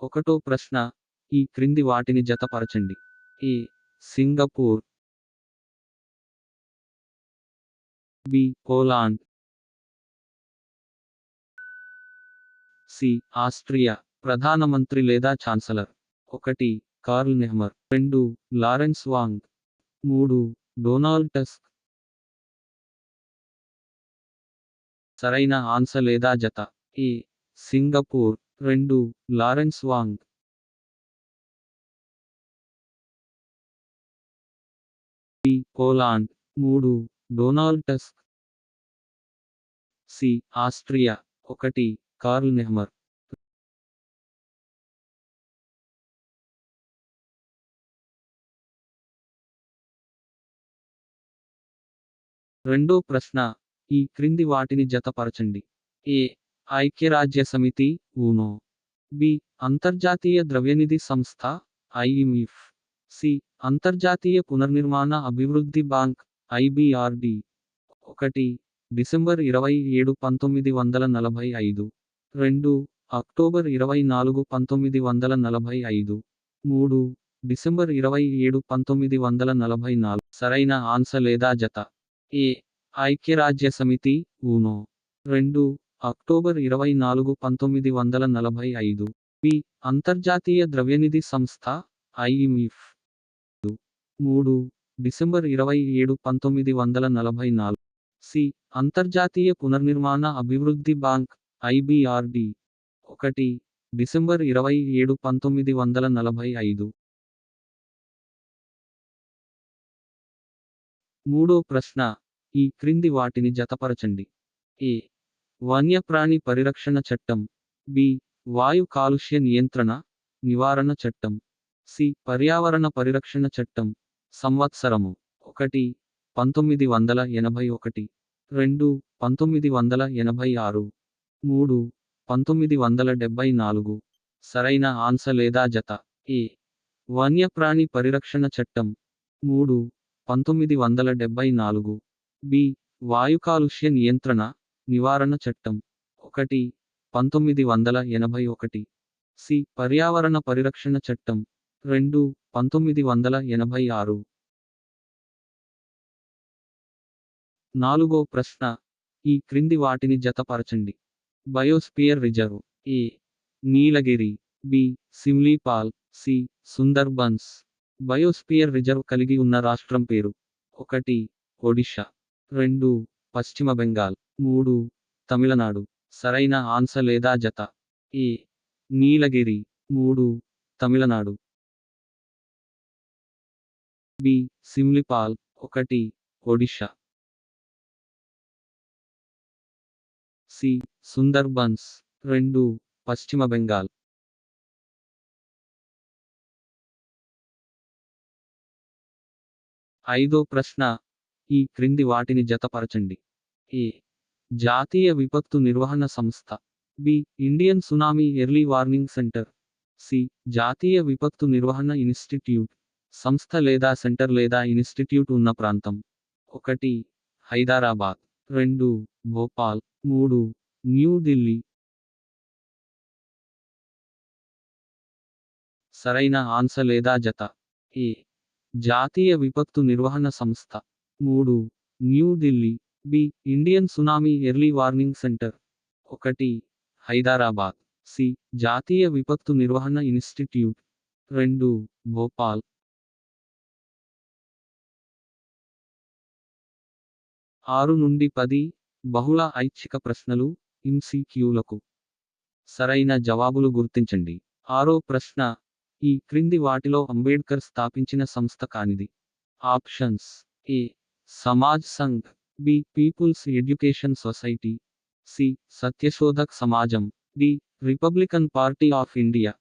ఒకటో ప్రశ్న ఈ క్రింది వాటిని జతపరచండి. A. Singapore. B. Poland. C. Austria. ప్రధానమంత్రి లేదా chancellor. 1. Karl Nehammer. 2. Lawrence Wong. 3. Donald Tusk. సరైన ఆన్సర్ లేదా జత. A. Singapore. 2. Lawrence Wong. B. Poland. 3. Donald Tusk. C. Austria. 1. Karl Nehammer. రెండో ప్రశ్న ఈ క్రింది వాటిని జతపరచండి. ఏ. ఐక్యరాజ్యసమితి ఊనో. బి. అంతర్జాతీయ ద్రవ్యనిధి సంస్థ ఐఎంఎఫ్. సి. అంతర్జాతీయ పునర్నిర్మాణ అభివృద్ధి bank IBRD. 1. December 27, 1945. 2. October 24, 1945. 3. December 27, 1944. సరైన ఆన్సర్ లేదా జత. ఏ. ఐక్యరాజ్యసమితి ఊనో. 2. అక్టోబర్ 24, 1945. బి. అంతర్జాతీయ ద్రవ్యనిధి సంస్థ ఐఎంఎఫ్. 3. డిసెంబర్ 27, 1944. సి. అంతర్జాతీయ పునర్నిర్మాణ అభివృద్ధి బ్యాంక్ ఐబిఆర్డి. 1. డిసెంబర్ 27, 1945. మూడో ప్రశ్న ఈ క్రింది వాటిని జతపరచండి. ఏ. వన్యప్రాణి పరిరక్షణ చట్టం. బి. వాయు కాలుష్య నియంత్రణ నివారణ చట్టం. సి. పర్యావరణ పరిరక్షణ చట్టం. సంవత్సరము. 1. 1981. 2. 1986. 3. 1974. సరైన ఆన్సర్ లేదా జత. ఏ. వన్యప్రాణి పరిరక్షణ చట్టం. 3. 1974. బి. వాయు కాలుష్య నియంత్రణ నివారణ చట్టం. 1. 1981. సి. పర్యావరణ పరిరక్షణ చట్టం. 2. 1986. నాలుగో ప్రశ్న ఈ క్రింది వాటిని జతపరచండి. Biosphere reserve. A. Nilgiri. B. Simlipal. C. Sundarbans. Biosphere reserve కలిగి ఉన్న రాష్ట్రం పేరు. 1. ఒడిషా. 2. పశ్చిమ బెంగాల్. 3. తమిళనాడు. సరైన ఆన్సర్ లేదా జత. ఏ. నీలగిరి. 3. తమిళనాడు. బి. సిమ్లిపాల్. 1. ఒడిషా. సి. సుందర్బన్స్. 2. పశ్చిమ బెంగాల్. ఐదో ప్రశ్న ఈ క్రింది వాటిని జతపరచండి. ఏ. జాతీయ విపత్తు నిర్వహణ సంస్థ. B. Indian tsunami early warning centre. C. జాతీయ విపత్తు నిర్వహణ ఇన్స్టిట్యూట్. సంస్థ లేదా సెంటర్ లేదా ఇన్స్టిట్యూట్ ఉన్న ప్రాంతం. 1. హైదరాబాద్. 2. భోపాల్. 3. న్యూఢిల్లీ. సరైన ఆన్సర్ లేదా జత. ఏ. జాతీయ విపత్తు నిర్వహణ సంస్థ. 3. New Delhi. B. Indian tsunami early warning centre. 1. Hyderabad. C. జాతీయ విపత్తు నిర్వహణ ఇన్స్టిట్యూట్. 2. భోపాల్. 6 నుండి 10 బహుళ ఐచ్ఛిక ప్రశ్నలు ఎంసీక్యూలకు సరైన జవాబులు గుర్తించండి. ఆరో ప్రశ్న ఈ క్రింది వాటిలో అంబేడ్కర్ స్థాపించిన సంస్థ కానిది. Options. A. Samaj Sangh. B. People's Education Society. C. Satyashodhak సమాజం. D. Republican Party of India.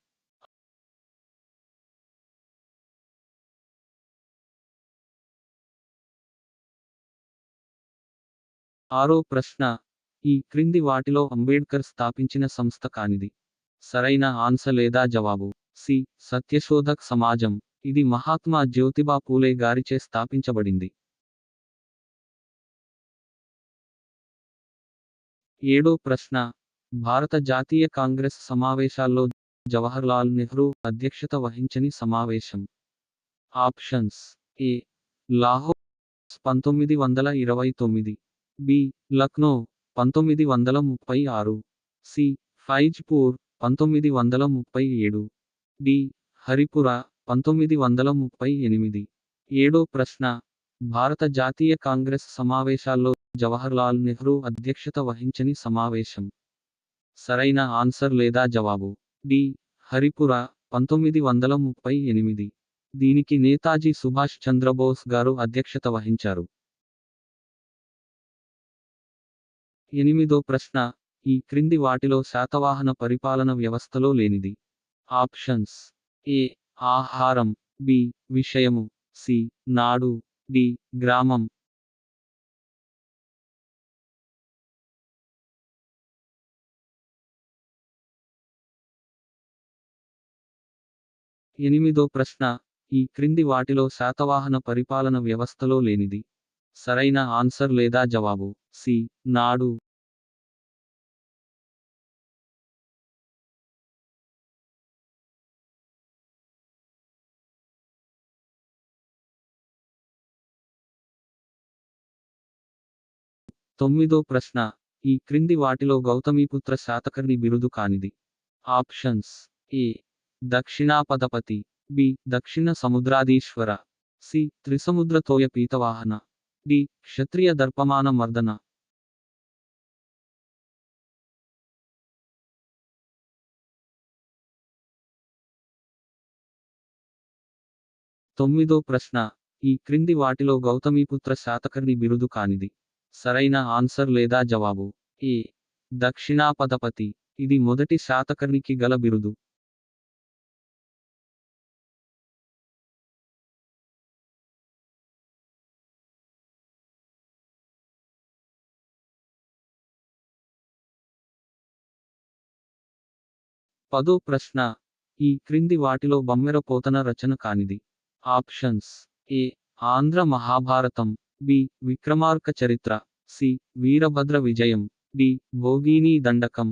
ఆరో ప్రశ్న ఈ క్రింది వాటిలో అంబేడ్కర్ స్థాపించిన సంస్థ కానిది. సరైన ఆన్సర్ లేదా జవాబు. సి. సత్యశోధక్ సమాజం. ఇది మహాత్మా జ్యోతిబా పూలే గారిచే స్థాపించబడింది. ఏడో ప్రశ్న భారత జాతీయ కాంగ్రెస్ సమావేశాల్లో జవహర్లాల్ నెహ్రూ అధ్యక్షత వహించని సమావేశం. Options: A. Lahore 1929, B. Lucknow 1936, C. Faizpur 1937, D. Haripura 1938. ఏడో ప్రశ్న: భారత జాతీయ కాంగ్రెస్ సమావేశాల్లో జవహర్లాల్ నెహ్రూ అధ్యక్షత వహించని సమావేశం. సరైన ఆన్సర్ లేదా జవాబు: డి. హరిపుర 1938. దీనికి నేతాజీ సుభాష్ చంద్రబోస్ గారు అధ్యక్షత వహించారు. ఎనిమిదో ప్రశ్న: ఈ క్రింది వాటిలో శాతవాహన పరిపాలన వ్యవస్థలో లేనిది. ఆప్షన్స్: ఏ. ఆహారం, బి. విషయము, సి. నాడు, డి. గ్రామం. ఎనిమిదో ప్రశ్న: ఈ క్రింది వాటిలో శాతవాహన పరిపాలన వ్యవస్థలో లేనిది. సరైన ఆన్సర్ లేదా జవాబు: సి. నాడు. తొమ్మిదో ప్రశ్న: ఈ క్రింది వాటిలో గౌతమీపుత్ర శాతకర్ణి బిరుదు కానిది. ఆప్షన్స్: ఏ. దక్షిణాపదపతి, బి. దక్షిణ సముద్రాధీశ్వర, సి. త్రిసముద్రతోయ పీతవాహన, డి. క్షత్రియ దర్పమాన మర్దన. తొమ్మిదో ప్రశ్న: ఈ క్రింది వాటిలో గౌతమీపుత్ర శాతకర్ణి బిరుదు కానిది. సరైన ఆన్సర్ లేదా జవాబు: ఏ. దక్షిణాపదపతి. ఇది మొదటి శాతకర్ణికి గల బిరుదు. పదో ప్రశ్న: ఈ క్రింది వాటిలో బమ్మెర పోతన రచన కానిది. ఆప్షన్స్: ఏ. ఆంధ్ర మహాభారతం, బి. విక్రమార్క చరిత్ర, సి. వీరభద్ర విజయం, డి. భోగీనీ దండకం.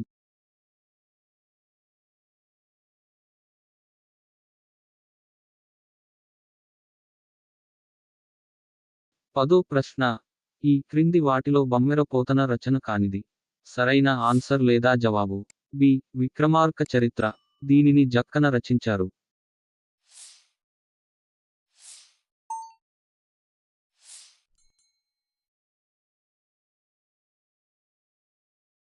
పదో ప్రశ్న: ఈ క్రింది వాటిలో బమ్మెర పోతన రచన కానిది. సరైన ఆన్సర్ లేదా జవాబు: బి. విక్రమార్క చరిత్ర. దీనిని జక్కన రచించారు.